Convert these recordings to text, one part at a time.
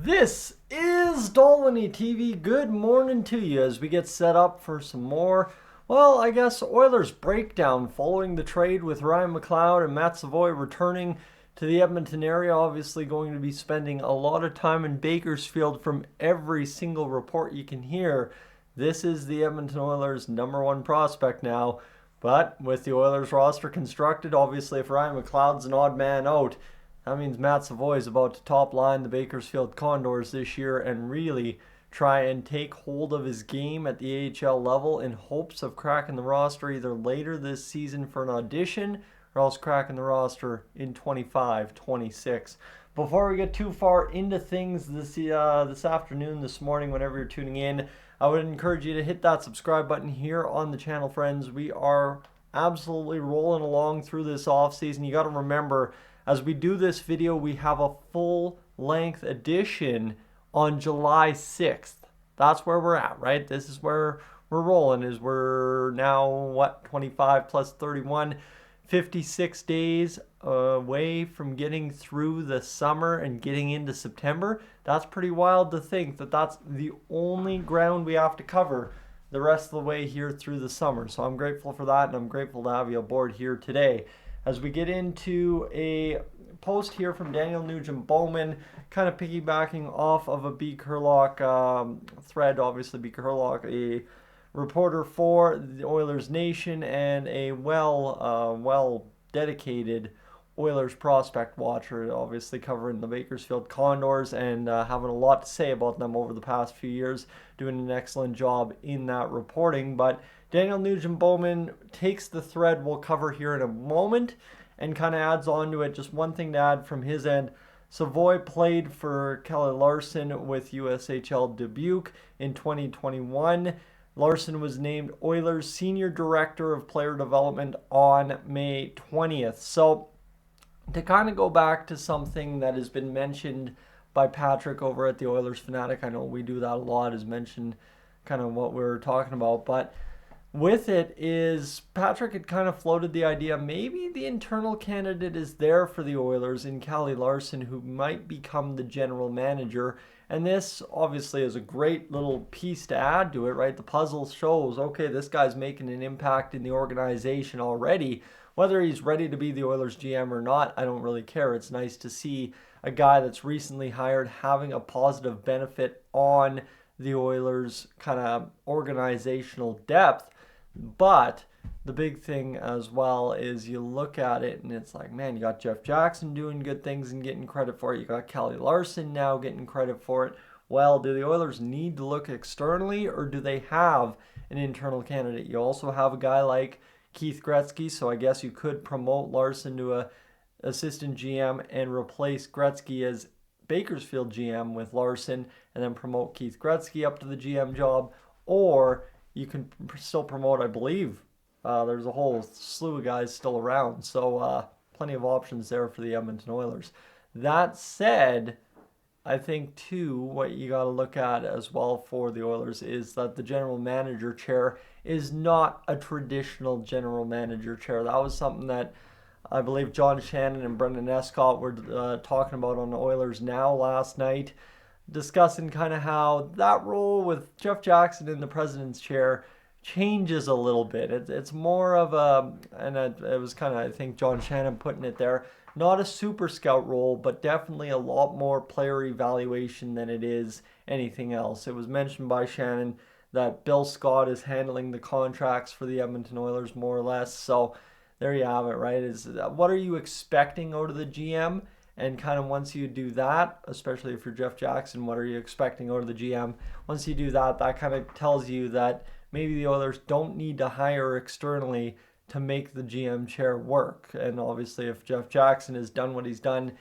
This is Dolynny TV. Good morning to you as we get set up for some more, well, I guess Oilers breakdown following the trade with Ryan McLeod and Matt Savoie returning to the Edmonton area. Obviously going to be spending a lot of time in Bakersfield. From every single report you can hear, this is the Edmonton Oilers' #1 prospect now. But with the Oilers roster constructed, obviously if Ryan McLeod's an odd man out, that means Matt Savoie is about to top line the Bakersfield Condors this year and really try and take hold of his game at the AHL level in hopes of cracking the roster either later this season for an audition or else cracking the roster in 25-26. Before we get too far into things this afternoon, this morning, whenever you're tuning in, I would encourage you to hit that subscribe button here on the channel, friends. We are absolutely rolling along through this offseason. You got to remember, as we do this video, we have a full-length edition on July 6th. That's where we're at, right? This is where we're rolling, is we're now, 25 plus 31, 56 days away from getting through the summer and getting into September. That's pretty wild to think that that's the only ground we have to cover the rest of the way here through the summer. So I'm grateful for that, and I'm grateful to have you aboard here today. As we get into a post here from Daniel Nugent-Bowman, kind of piggybacking off of a B. Curlock thread. Obviously, B. Curlock, a reporter for the Oilers Nation and a well-dedicated Oilers prospect watcher, obviously covering the Bakersfield Condors and having a lot to say about them over the past few years, doing an excellent job in that reporting. But Daniel Nugent-Bowman takes the thread we'll cover here in a moment and kind of adds on to it. Just one thing to add from his end. Savoie played for Kelly Larson with USHL Dubuque in 2021. Larson was named Oilers Senior Director of Player Development on May 20th. So to kind of go back to something that has been mentioned by Patrick over at the Oilers Fanatic, I know we do that a lot, is mention kind of what we're talking about, but with it is Patrick had kind of floated the idea maybe the internal candidate is there for the Oilers in Kelly Larson, who might become the general manager. And this obviously is a great little piece to add to it, right? The puzzle shows, okay, this guy's making an impact in the organization already. Whether he's ready to be the Oilers GM or not, I don't really care. It's nice to see a guy that's recently hired having a positive benefit on the Oilers' kind of organizational depth. But the big thing as well is you look at it and it's like, man, you got Jeff Jackson doing good things and getting credit for it. You got Kelly Larson now getting credit for it. Well, do the Oilers need to look externally, or do they have an internal candidate? You also have a guy like Keith Gretzky, so I guess you could promote Larson to a assistant GM and replace Gretzky as Bakersfield GM with Larson and then promote Keith Gretzky up to the GM job. Or you can still promote, I believe, there's a whole slew of guys still around. So plenty of options there for the Edmonton Oilers. That said, I think, too, what you got to look at as well for the Oilers is that the general manager chair is not a traditional general manager chair. That was something that I believe John Shannon and Brendan Escott were talking about on the Oilers Now last night, discussing kind of how that role with Jeff Jackson in the president's chair changes a little bit. It's more of a, and it was kind of, I think John Shannon putting it there, not a super scout role, but definitely a lot more player evaluation than it is anything else. It was mentioned by Shannon that Bill Scott is handling the contracts for the Edmonton Oilers more or less. So there you have it, right? Is what are you expecting out of the GM? And kind of once you do that, especially if you're Jeff Jackson, what are you expecting out of the GM? Once you do that, that kind of tells you that maybe the Oilers don't need to hire externally to make the GM chair work. And obviously if Jeff Jackson has done what he's done,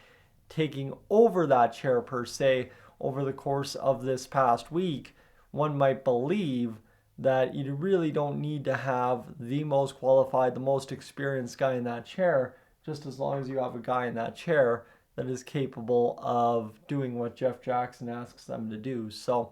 taking over that chair per se over the course of this past week, one might believe that you really don't need to have the most qualified, the most experienced guy in that chair, just as long as you have a guy in that chair that is capable of doing what Jeff Jackson asks them to do. So,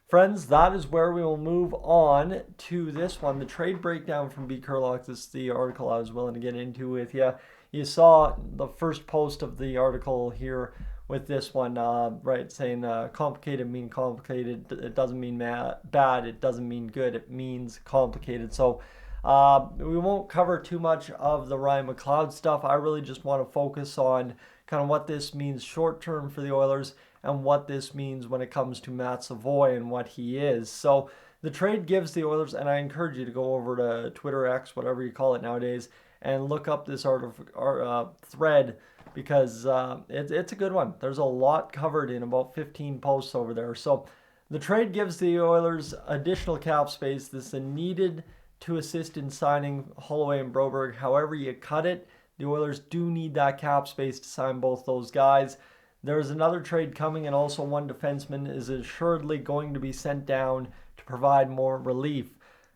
friends, that is where we will move on to this one, the trade breakdown from B. Curlock. This is the article I was willing to get into with you. You saw the first post of the article here with this one, right? Saying complicated mean complicated. It doesn't mean bad. It doesn't mean good. It means complicated. So we won't cover too much of the Ryan McLeod stuff. I really just want to focus on kind of what this means short term for the Oilers and what this means when it comes to Matt Savoie and what he is. So the trade gives the Oilers, and I encourage you to go over to Twitter X, whatever you call it nowadays, and look up this thread because it's a good one. There's a lot covered in about 15 posts over there. So the trade gives the Oilers additional cap space. This is needed to assist in signing Holloway and Broberg. However you cut it, the Oilers do need that cap space to sign both those guys. There's another trade coming, and also one defenseman is assuredly going to be sent down to provide more relief.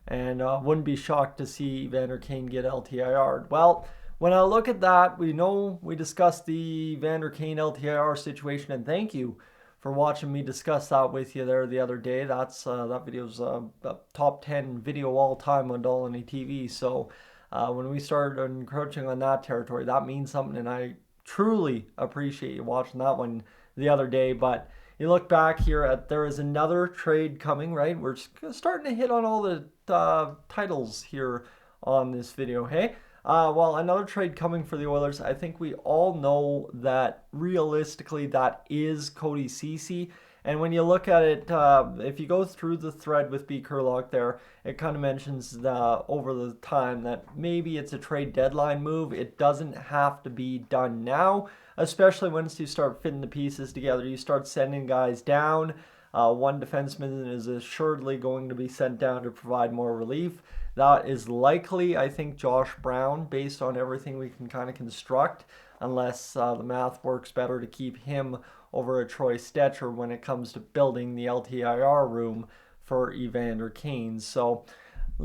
And wouldn't be shocked to see Evander Kane get LTIR'd. Well, when I look at that, we know we discussed the Evander Kane LTIR situation, and thank you for watching me discuss that with you there the other day. That video's a top 10 video all time on Dolynny TV. So when we started encroaching on that territory, that means something, and I truly appreciate you watching that one the other day. But you look back here at there is another trade coming, right? We're starting to hit on all the titles here on this video, hey? Well, another trade coming for the Oilers. I think we all know that realistically that is Cody Ceci. And when you look at it, if you go through the thread with B. Kurlock there, it kind of mentions over the time that maybe it's a trade deadline move. It doesn't have to be done now, especially once you start fitting the pieces together. You start sending guys down. One defenseman is assuredly going to be sent down to provide more relief. That is likely, I think, Josh Brown, based on everything we can kind of construct, unless the math works better to keep him over a Troy Stetcher when it comes to building the LTIR room for Evander Kane. So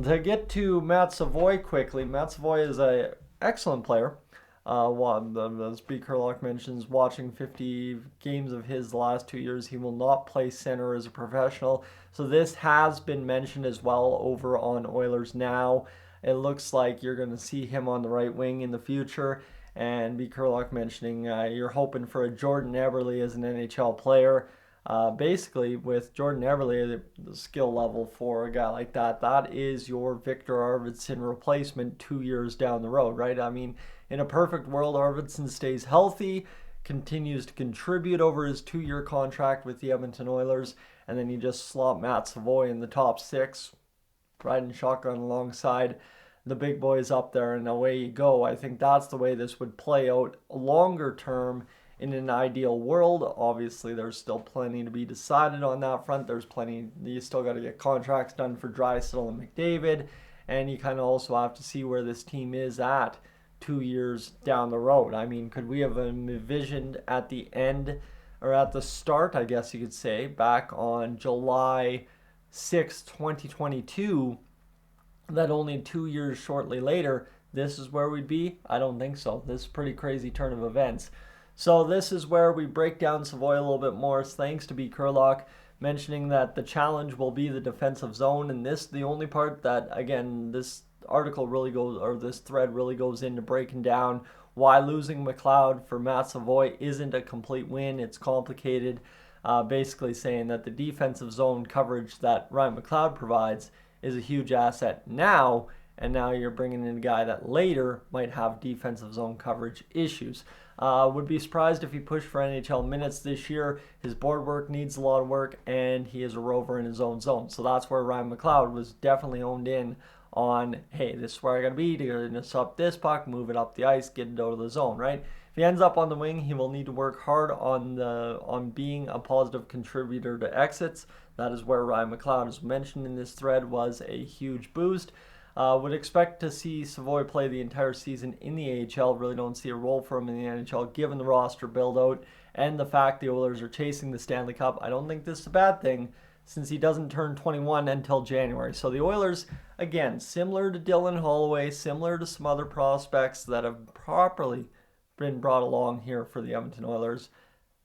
to get to Matt Savoie quickly, Matt Savoie is an excellent player. As B. Kurlock mentions, watching 50 games of his the last 2 years, he will not play center as a professional. So this has been mentioned as well over on Oilers Now. It looks like you're going to see him on the right wing in the future. And B. Kurlock mentioning you're hoping for a Jordan Eberle as an NHL player. Basically, with Jordan Eberle, the skill level for a guy like that, that is your Victor Arvidsson replacement 2 years down the road, right? I mean, in a perfect world, Arvidsson stays healthy, continues to contribute over his 2-year contract with the Edmonton Oilers, and then you just slot Matt Savoie in the top 6, riding shotgun alongside the big boys up there, and away you go. I think that's the way this would play out longer term in an ideal world. Obviously, there's still plenty to be decided on that front. There's plenty, you still got to get contracts done for Draisaitl and McDavid, and you kind of also have to see where this team is at 2 years down the road. I mean, could we have envisioned at the end, or at the start, I guess you could say, back on July 6, 2022, that only 2 years shortly later, this is where we'd be? I don't think so. This is a pretty crazy turn of events. So this is where we break down Savoie a little bit more, thanks to B. Kurlock, mentioning that the challenge will be the defensive zone. And this, the only part that, again, this article really goes, or this thread really goes into breaking down why losing McLeod for Matt Savoie isn't a complete win. It's complicated. Basically saying that the defensive zone coverage that Ryan McLeod provides is a huge asset now, and now you're bringing in a guy that later might have defensive zone coverage issues. Would be surprised if he pushed for NHL minutes this year. His board work needs a lot of work, and he is a rover in his own zone. So that's where Ryan McLeod was definitely honed in on, hey, this is where I got to be to stop this puck, move it up the ice, get it out of the zone, right? If he ends up on the wing, he will need to work hard on being a positive contributor to exits. That is where Ryan McLeod, as mentioned in this thread, was a huge boost. Would expect to see Savoie play the entire season in the AHL. Really don't see a role for him in the NHL given the roster build out and the fact the Oilers are chasing the Stanley Cup. I don't think this is a bad thing since he doesn't turn 21 until January. So the Oilers, again, similar to Dylan Holloway, similar to some other prospects that have properly been brought along here for the Edmonton Oilers,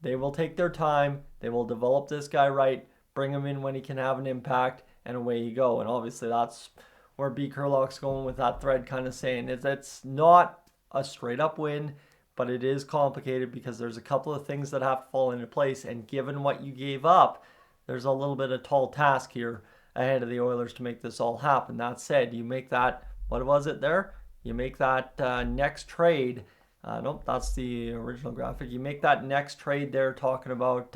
they will take their time. They will develop this guy right, bring him in when he can have an impact, and away you go. And obviously that's where B. Kurlock's going with that thread, kind of saying it's not a straight up win, but it is complicated because there's a couple of things that have to fall into place. And given what you gave up, there's a little bit of tall task here ahead of the Oilers to make this all happen. That said, you make that, what was it there? You make that next trade. Nope, that's the original graphic. You make that next trade there, talking about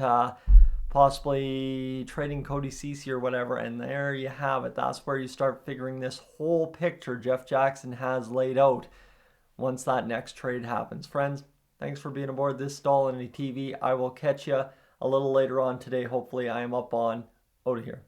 possibly trading Cody Ceci or whatever, and there you have it. That's where you start figuring this whole picture Jeff Jackson has laid out once that next trade happens. Friends, thanks for being aboard this Dolynny TV. I will catch you a little later on today. Hopefully I am up on out of here.